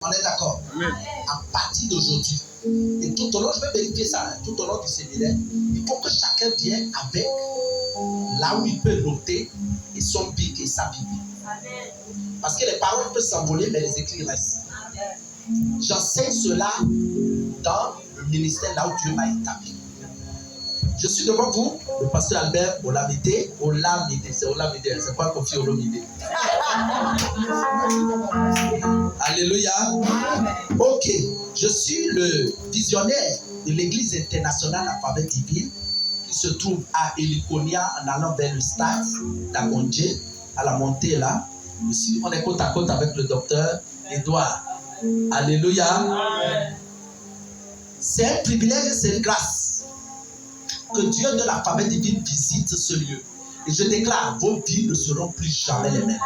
On est d'accord? À partir d'aujourd'hui, et tout au long, je vais vérifier ça, hein, tout au long du séminaire, il faut que chacun vienne avec là où il peut noter et son bic et sa Bible. Parce que les paroles peuvent s'envoler, mais les écrits restent. J'enseigne cela dans le ministère là où Dieu m'a établi. Je suis devant vous, le pasteur Albert Olamide, c'est Olamide, c'est pas Kofi Olomide. Alléluia. Ok, je suis le visionnaire de l'église internationale Alphabet Divine qui se trouve à Elikonia en allant vers le stade d'Agondje, à la montée là. Ici, on est côte à côte avec le docteur Edouard. Alléluia. C'est un privilège, c'est une grâce que Dieu de l'Alphabet Divine visite ce lieu. Et je déclare, vos vies ne seront plus jamais les mêmes.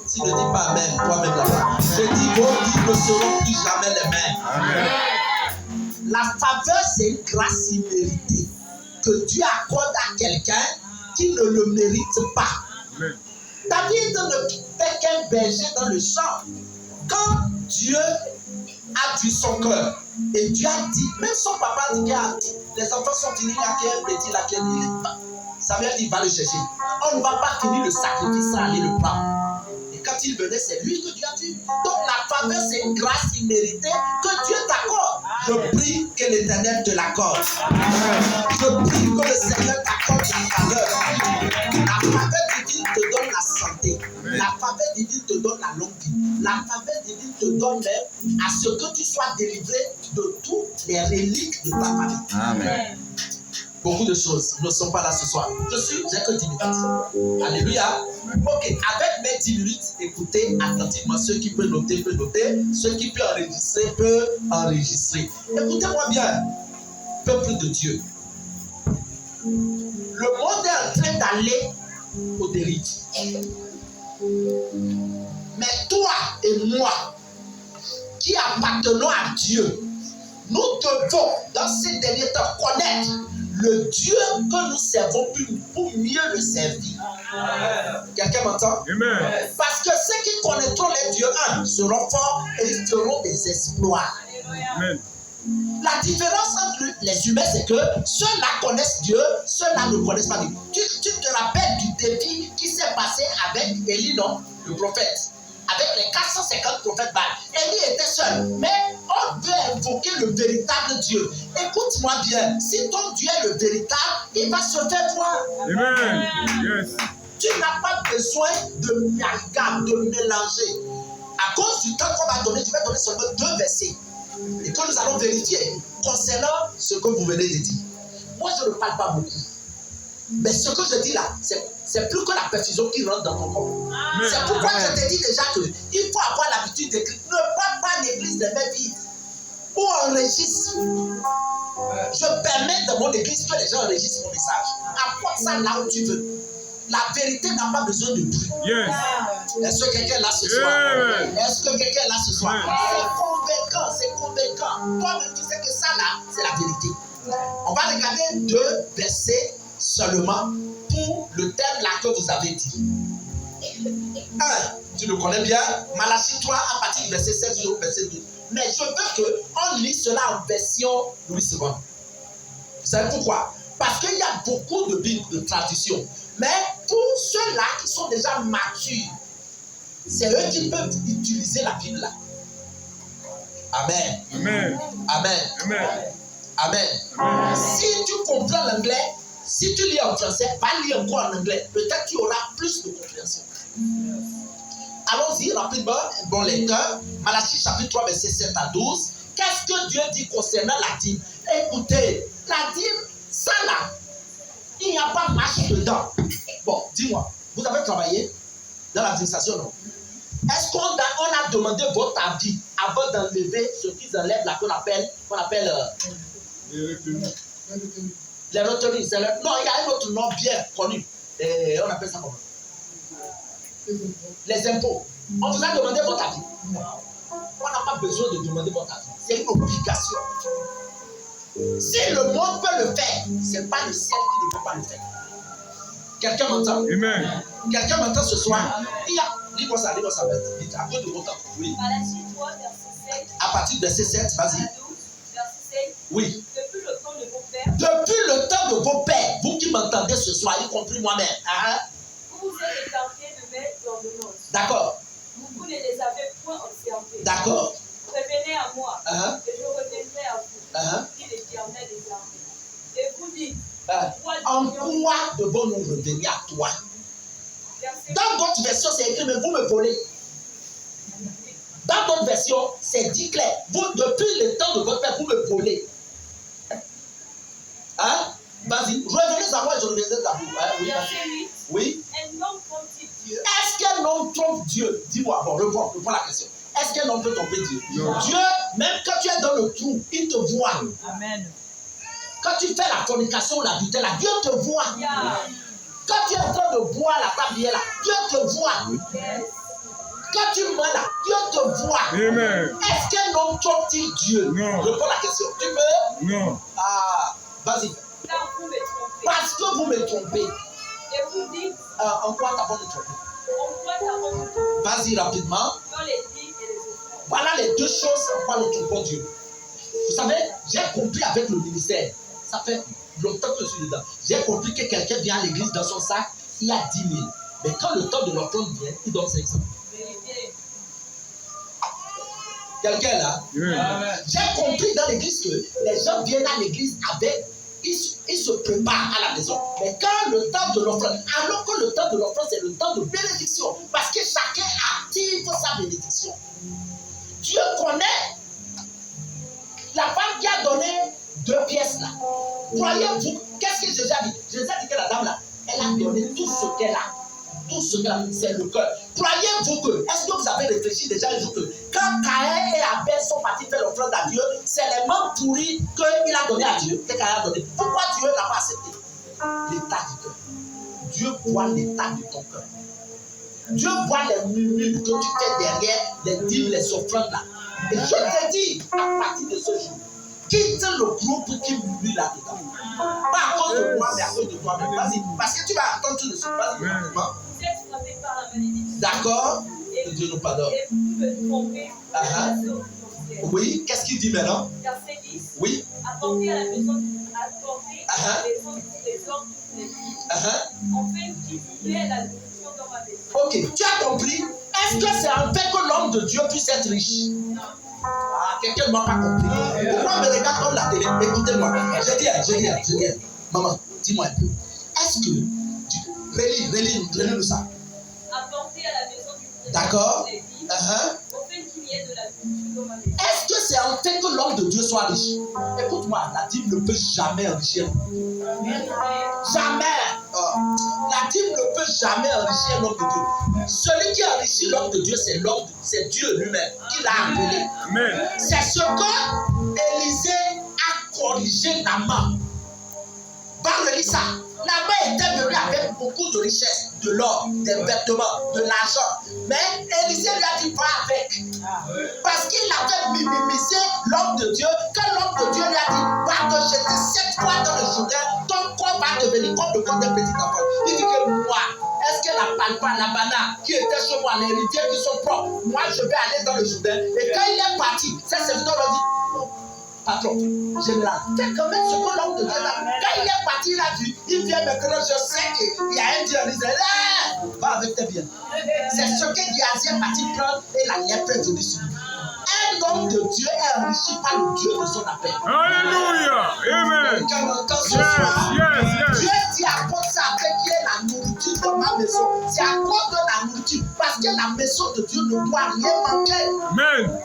Si ne dis pas Amen, toi-même là-bas. Je dis, vos vies ne seront plus jamais les mêmes. Amen. La faveur, c'est une grâce imméritée que Dieu accorde à quelqu'un qui ne le mérite pas. Amen. David ne fait qu'un berger dans le champ. Quand Dieu a vu son cœur, et Dieu a dit, même son papa dit que les enfants sont finis, il y a qu'un petit là qui est né. Samuel dit, va le chercher. On ne va pas finir le sacrifice sans aller le prendre. Et quand il venait, c'est lui que Dieu a vu. Donc la faveur, c'est une grâce imméritée que Dieu t'accorde. Je prie que l'Éternel te l'accorde. Je prie que le Seigneur t'accorde la faveur. La faveur divine te donne la santé. La faveur divine te donne la longue vie. La faveur divine te donne même à ce que tu sois délivré de toutes les reliques de ta famille. Amen. Beaucoup de choses ne sont pas là ce soir. J'ai que 10 minutes. Alléluia. Ok, avec mes 10 minutes, écoutez attentivement. Ceux qui peuvent noter, peuvent noter. Ceux qui peuvent enregistrer, peuvent enregistrer. Écoutez-moi bien, peuple de Dieu. Le monde est en train d'aller au dérive. Mais toi et moi, qui appartenons à Dieu, nous devons, dans ces derniers temps, connaître le Dieu que nous servons pour mieux le servir. Quelqu'un m'entend? Amen. Parce que ceux qui connaîtront les dieux un seront forts et ils feront des exploits. Amen. La différence entre les humains, c'est que ceux-là connaissent Dieu, ceux-là ne connaissent pas Dieu. Tu te rappelles du défi qui s'est passé avec Élie, non? Le prophète. Avec les 450 prophètes Baal. Élie était seul. Mais on veut invoquer le véritable Dieu. Écoute-moi bien. Si ton Dieu est le véritable, il va se faire voir. Amen. Yes. Tu n'as pas besoin de m'amalgamer, de mélanger. À cause du temps qu'on va donner, je vais donner seulement 2 versets. Et que nous allons vérifier concernant ce que vous venez de dire. Moi, je ne parle pas beaucoup. Mais ce que je dis là, c'est plus que la perfusion qui rentre dans ton corps. C'est pourquoi je te dis déjà qu'il faut avoir l'habitude d'écrire. Ne parle pas l'église de mes vies. Ou enregistre. Je permets dans mon église que les gens enregistrent mon message. Apporte ça là où tu veux. La vérité n'a pas besoin de bruit. Yes. Est-ce que quelqu'un est là ce soir? Est-ce que quelqu'un est là ce soir? C'est convaincant. Toi-même, tu sais que ça là, c'est la vérité. On va regarder 2 versets seulement pour le thème là que vous avez dit. 1, tu le connais bien, Malachie 3 à partir du verset 7 jusqu'au verset 12. Mais je veux qu'on lise cela en version Louis II. Vous savez pourquoi? Parce qu'il y a beaucoup de Bibles, de traductions. Mais pour ceux-là qui sont déjà matures, c'est eux qui peuvent utiliser la Bible là. Amen. Amen. Amen. Amen. Amen. Amen. Si tu comprends l'anglais, si tu lis en français, va lire encore en anglais. Peut-être tu auras plus de compréhension. Allons-y rapidement, bon lecteur. Malachie chapitre 3, verset 7 à 12. Qu'est-ce que Dieu dit concernant la dîme? Écoutez, la dîme, ça là, il n'y a pas de marche dedans. Bon, dis-moi, vous avez travaillé dans l'administration, non? Est-ce qu'on a demandé votre avis avant d'enlever ce qu'ils enlèvent là qu'on appelle les retenues? Non, il y a un autre nom bien connu. On appelle ça comment? Les impôts. On vous a demandé votre avis. On n'a pas besoin de demander votre avis. C'est une obligation. Si le monde peut le faire, ce n'est pas le ciel qui ne peut pas le faire. Quelqu'un m'entend? Amen. Quelqu'un m'entend ce soir? Dis-moi ça, vite, à cause de votre temps. Oui. Malachie 3, verset partir du verset 7, vas-y. Oui. Depuis le temps de vos pères. Depuis le temps de vos pères, vous qui m'entendez ce soir, y compris moi-même. Hein? Vous vous êtes écartés de mes ordonnances. D'accord. Vous ne les avez point observées. D'accord. Revenez à moi, et je reviendrai à vous, dit l'Éternel des armées. Et vous dites, en quoi devons-nous revenir à toi? Dans d'autres versions, c'est écrit, mais vous me volez. Dans d'autres versions, c'est dit clair. Vous, depuis le temps de votre père, vous me volez. Hein? Vas-y, revenez à moi et je reviendrai à vous. Hein? Oui, verset 8. Oui. Un homme trompe-t-il Dieu? Est-ce qu'un homme trompe Dieu? Dis-moi, bon, reprends la question. Est-ce qu'un homme peut tromper Dieu? Non. Dieu, même quand tu es dans le trou, il te voit. Amen. Quand tu fais la fornication ou la l'adultère, là, Dieu te voit. Yeah. Quand tu es en train de boire la bière là, Dieu te voit. Yes. Quand tu meurs là, Dieu te voit. Amen. Est-ce qu'un homme trompe-t-il Dieu? Non. Réponds la question. Tu veux? Non. Ah, vas-y. Car vous me trompez. Parce que vous me trompez. Et vous dites, En quoi t'as pas me tromper? on doit t'avoir me tromper Vas-y rapidement. dans les dîmes et les offrandes. Voilà les deux choses en quoi nous trompons Dieu. Vous savez, j'ai compris avec le ministère. Ça fait longtemps que je suis dedans. J'ai compris que quelqu'un vient à l'église dans son sac, il y a 10 000. Mais quand le temps de l'offrande vient, il donne 500. Vérifiez. Quelqu'un là? Oui. J'ai compris dans l'église que les gens viennent à l'église avec, ils se préparent à la maison. Mais quand le temps de l'offrande, alors que le temps de l'offrande c'est le temps de bénédiction, parce que chacun active sa bénédiction. Dieu connaît la femme qui a donné 2 pièces là. Croyez-vous, qu'est-ce que Jésus a dit? Jésus a dit que la dame là, elle a donné tout ce qu'elle a. Tout ce qu'elle a, c'est le cœur. Croyez-vous que, est-ce que vous avez réfléchi déjà un jour que quand Caïn et Abel sont partis faire l'offrande à Dieu, c'est les membres pourris qu'il a donné à Dieu, que Caïn a donné. Pourquoi Dieu n'a pas accepté? L'état du cœur. Dieu voit l'état de ton cœur. Dieu voit les murmures que tu fais derrière les dîmes, les offrandes là. Et je te dis, à partir de ce jour, quitte le groupe qui murmure là-dedans. Pas à cause de moi, mais à cause de toi-même. Vas-y, parce que tu vas attendre tout de suite. Vas-y, rapidement. Vous êtes frappés par la malédiction. D'accord? Que Dieu nous pardonne. Et vous me trompez. Oui, qu'est-ce qu'il dit maintenant? Verset 10. Oui. Apportez à la maison, apportez à la maison des hommes les filles. Enfin, qu'il y ait la nourriture dans ma maison. Ok, tu as compris? Est-ce que c'est en fait que l'homme de Dieu puisse être riche? Non. Ah, quelqu'un ne m'a pas compris. Pourquoi me regarde comme la télé? Écoutez-moi. Je dis, maman, dis-moi un peu. Est-ce que relis-nous ça. Apportez à la maison du D'accord. les filles. Afin qu'il y ait de la nourriture dans ma maison. Est-ce que c'est en fait que l'homme de Dieu soit riche? Écoute-moi, la dîme ne peut jamais enrichir. Jamais. La dîme ne peut jamais enrichir l'homme de Dieu. Celui qui enrichit l'homme de Dieu, c'est Dieu lui-même qui l'a appelé. Amen. C'est ce que Élisée a corrigé Naaman. Parle-lui ça. Naaman était venu avec beaucoup de richesses, de l'or, des vêtements, de l'argent. Mais Élisée lui a dit pas avec. Parce qu'il avait minimisé l'homme de Dieu. Quand l'homme de Dieu lui a dit va te jeter 7 fois dans le Jourdain, ton corps va devenir comme le corps d'un petit enfant. Il dit que moi, est-ce que la palpa, la banane qui était chez moi, les rivières qui sont propres, moi je vais aller dans le Jourdain. Et quand il est parti, ses serviteurs lui ont dit non, patron, général, fais quand même ce que l'homme de Dieu a. Quand il est parti, il a dit, il vient maintenant, je sais qu'il y a un Dieu en Israël. Va avec tes biens. C'est ce que Géasi est parti prendre et la lèpre est venue sur lui. Un homme de Dieu est enrichi par le Dieu de son appel. Alléluia. Amen. Dieu dit à cause ça après qu'il y ait la nourriture dans ma maison. C'est à cause de la nourriture. Parce que la maison de Dieu ne doit rien manquer. Amen.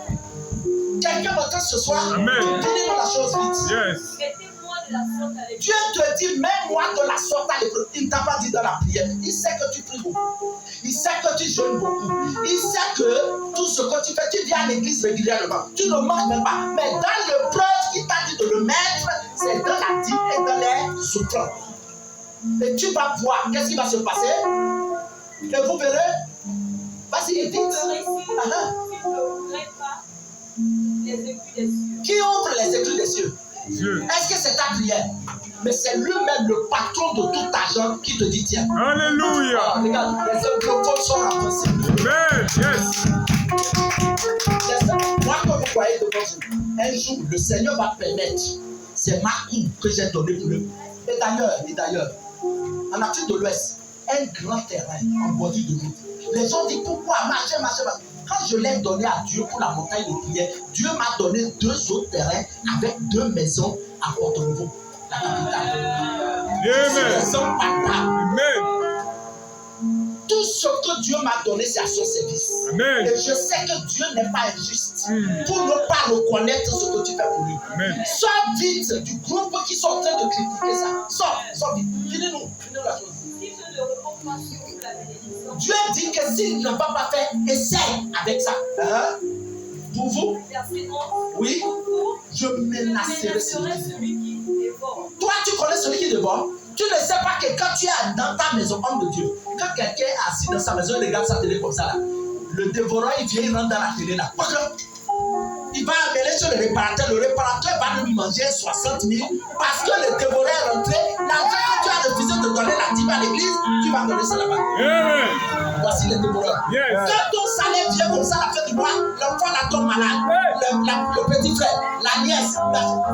Quelqu'un m'entend ce soir? Amen. Dis-nous la chose vite. Yes. Mettez-moi de la sorte à l'épreuve. Dieu te dit, mets-moi de la sorte à l'épreuve. Il ne t'a pas dit dans la prière. Il sait que tu pries beaucoup. Il sait que tu jeûnes beaucoup. Il sait que tout ce que tu fais, tu viens à l'église régulièrement. Tu ne manques même pas. Mais dans l'épreuve qu'il t'a dit de le mettre, c'est dans la dîme et dans les souffrances. Et tu vas voir qu'est-ce qui va se passer. Et vous verrez. Vas-y, vite. Les écus des cieux. Qui ouvre les écus des cieux? Dieu. Est-ce que c'est ta prière? Mais c'est lui-même le patron de tout argent qui te dit tiens. Alléluia. Ah, regarde, les microphones sont avancés. Amen. Yes. Moi, comme vous voyez devant vous. Un jour, le Seigneur va permettre. C'est ma coupe que j'ai donnée pour eux. Et d'ailleurs, en Afrique de l'Ouest, un grand terrain en bordure de route. Les gens disent pourquoi marcher. Quand je l'ai donné à Dieu pour la montagne de prière, Dieu m'a donné 2 autres terrains avec 2 maisons à Porto-Nouveau, la capitale. Amen. Ils sont papa. Amen. Tout ce que Dieu m'a donné, c'est à son service. Amen. Et je sais que Dieu n'est pas injuste pour ne pas reconnaître ce que tu fais pour lui. Amen. Sors vite du groupe qui sont en train de critiquer ça. Sors vite. Finis-nous la chose. Si je ne réponds pas sur la bénédiction, Dieu dit que s'il ne va pas faire, essaye avec ça. Pour vous, verset 11, oui, pour vous, je menacerai celui qui celui qui dévore. Toi, tu connais celui qui dévore. Tu ne sais pas que quand tu es dans ta maison, homme de Dieu, quand quelqu'un est assis dans sa maison, il regarde sa télé comme ça là, le dévoreur, il vient, il rentre dans la télé là. Il va amener sur le réparateur va lui manger 60 000 parce que le dévoreur est rentré. L'argent que tu as refusé de donner la dîme à l'église, tu vas donner ça là-bas. Amen. Voici le dévoreur. Yes. Quand ton salaire vient comme ça à la fin du mois, l'enfant là tombe malade. Le petit frère, la nièce,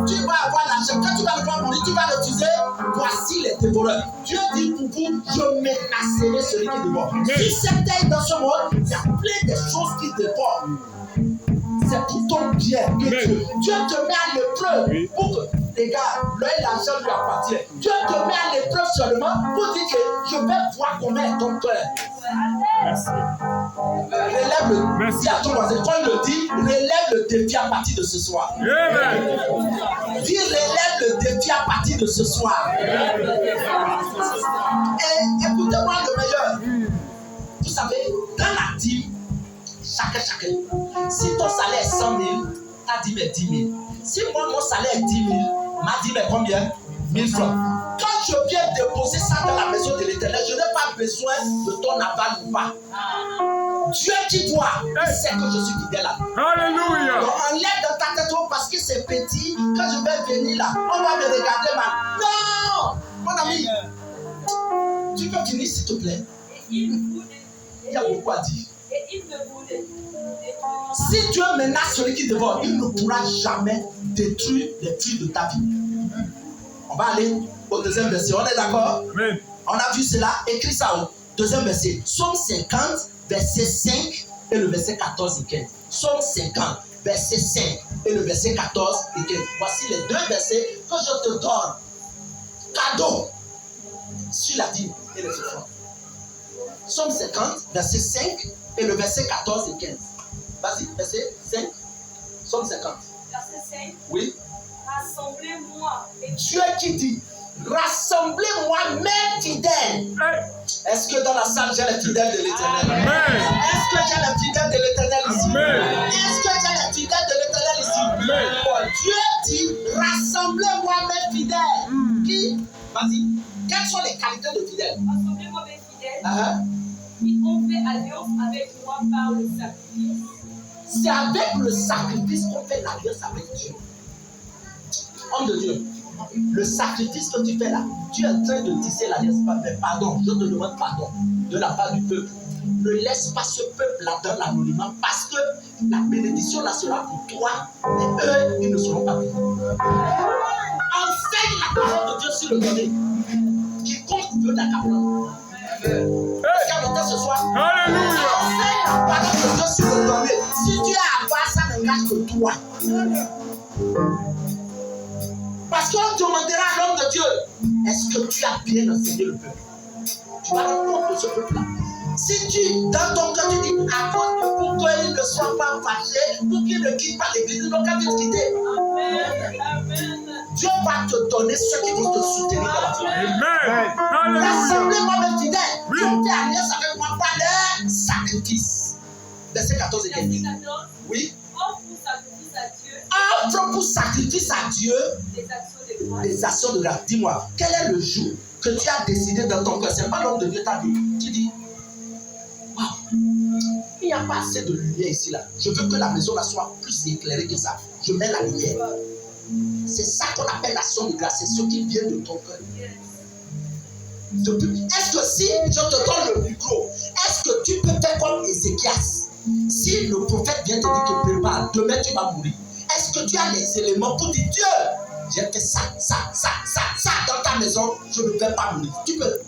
tu vas avoir l'argent. Quand tu vas le voir mourir, tu vas refuser. Voici les dévoreurs. Dieu dit pour vous, je menacerai celui qui dévore. Si c'était dans ce monde, il y a plein de choses qui dévorent. C'est pour ton bien. Dieu te met à l'épreuve pour que, les gars, l'argent lui appartient. Dieu te met à l'épreuve seulement pour dire que je vais voir comment est ton cœur. Merci. Relève le Merci. défi à ton voisin. Quand il le dit, relève le défi à partir de ce soir. Amen. Dis relève le défi à partir de ce soir. Et écoutez-moi le meilleur. Vous savez, dans la dîme, chacun. Si ton salaire est 100 000, ta dîme est 10 000. Si moi, mon salaire est 10 000, ma dîme est combien? 1000 francs. Quand je viens déposer ça dans la maison de l'Éternel, je n'ai pas besoin de ton aval ou pas. Dieu qui voit, il sait que je suis fidèle à lui. Alléluia. Donc enlève dans ta tête parce que c'est petit, quand je vais venir là, on va me regarder mal. Non! Mon ami, tu peux finir s'il te plaît? Il y a beaucoup à dire. Et il ne voulait détruire. Si Dieu menace celui qui dévore, il ne pourra jamais détruire les fruits de ta vie. On va aller au deuxième verset. On est d'accord? Amen. On a vu cela, écrit ça au deuxième verset. Psaume 50, verset 5 et le verset 14 et 15. Psaume 50, verset 5 et le verset 14 et 15. Voici les 2 versets que je te donne. Cadeau sur la dîme et les offrandes. Psaume 50, verset 5 et le verset 14 et 15. Vas-y, verset 5. Psaume 50. Verset 5. Oui. Rassemblez-moi. Dieu qui dit, rassemblez-moi mes fidèles. Est-ce que dans la salle j'ai les fidèles de l'Éternel? Amen. Est-ce que j'ai les fidèles de l'Éternel ici? Amen. Est-ce que j'ai les fidèles de l'Éternel ici? Amen. Bon, Dieu dit, rassemblez-moi mes fidèles. Qui? Vas-y. Quelles sont les qualités de fidèles? Rassemblez-moi mes fidèles. Qui ont fait alliance avec moi par le sacrifice. C'est avec le sacrifice qu'on fait l'alliance avec Dieu. Homme de Dieu, le sacrifice que tu fais là, tu es en train de tisser l'alliance. Mais pardon, je te demande pardon de la part du peuple. Ne laisse pas ce peuple là dans l'anonymat parce que la bénédiction là sera pour toi et eux, ils ne seront pas bénis. Enseigne la parole de Dieu sur le donné. Quiconque veut d'accablement. Est-ce qu'à monter ce soir? Alléluia. Enseigne la parole de Dieu sur le donné. Si tu as à voir, ça n'engage que toi. Parce qu'on demandera à l'homme de Dieu, est-ce que tu as bien enseigné le peuple? Tu vas rendre compte de ce peuple-là. Si tu, dans ton cœur, tu dis, à cause de pour qu'il ne soit pas fâché, pour qu'il ne quitte pas l'église, donc quand tu te quitter, Dieu va te donner ceux qui vont te soutenir dans la foi. Amen. Alléluia. Rassemblez-moi mes fidèles, Oui. qui ont fait alliance avec moi par leur sacrifice. Verset 14 et 15. Verset 14. Oui. Offre pour sacrifice à Dieu Offre pour sacrifice à Dieu des actions de grâce. des actions de grâce. Dis-moi, quel est le jour que tu as décidé dans ton cœur? C'est pas l'homme de Dieu t'a dit. Tu dis, waouh, il n'y a pas assez de lumière ici là. Je veux que la maison là soit plus éclairée que ça. Je mets la lumière. C'est ça qu'on appelle l'action de grâce. C'est ce qui vient de ton cœur. Est-ce que si je te donne le micro, est-ce que tu peux faire comme Ézéchias? Si le prophète vient te dire que prépare, demain tu vas mourir, est-ce que tu as les éléments pour dire Dieu, j'ai fait ça dans ta maison, je ne vais pas mourir. Tu peux.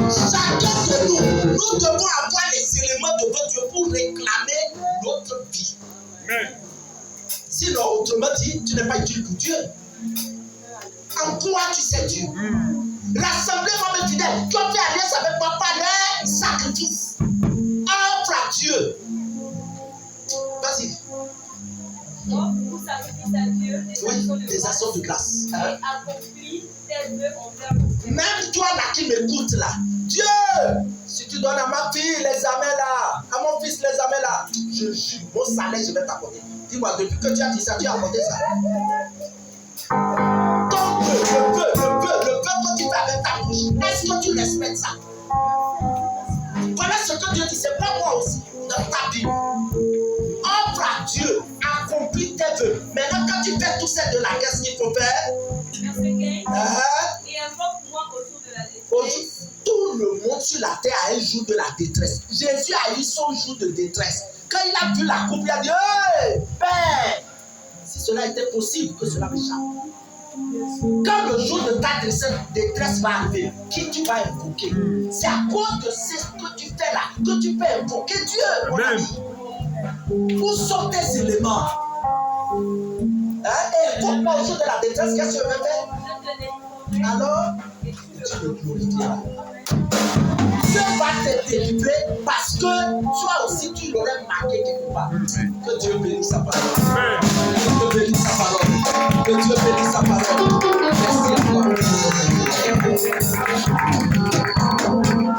Chacun de nous devons avoir les éléments devant Dieu pour réclamer notre vie. Amen. Sinon, autrement dit, tu n'es pas utile pour Dieu. En quoi tu sais Dieu? Rassemblement me fidèle, tu as fait alliance avec moi par un sacrifice. Offre à Dieu. Vas-y. Donc, vous sacrifiez à Dieu des actions de grâce. Et accomplis tes vœux envers vous. Même toi là qui m'écoutes là, Dieu, si tu donnes à ma fille les amens là, à mon fils les amens là, je jure, mon salaire je vais t'accorder. Dis-moi, depuis que tu as dit ça, tu as accordé ça. Donc le vœu que tu fais avec ta bouche, est-ce que tu respectes ça? Voilà ce que Dieu dit, c'est pas moi aussi, dans ta Bible. Offre à Dieu, accomplis tes vœux. Maintenant, quand tu fais tout ça de la qu'est-ce qu'il faut faire? Verset 15. Et invoque-moi au jour de la détresse. Tout le monde sur la terre a un jour de la détresse. Jésus a eu son jour de détresse. Quand il a vu la coupe, il a dit hey, Père, si cela était possible, que cela m'échappe. Quand le jour de ta détresse va arriver, qui tu vas invoquer? C'est à cause de ce que tu fais là que tu peux invoquer Dieu, mon ami. Où sont tes éléments? Et invoque-moi au jour de la détresse, qu'est-ce que je vais faire? Alors, tu me glorifieras. Dieu va te délivrer parce que toi aussi tu l'aurais marqué quelque part. Que Dieu bénisse sa parole. Que Dieu bénisse sa parole. Que Dieu bénisse sa parole.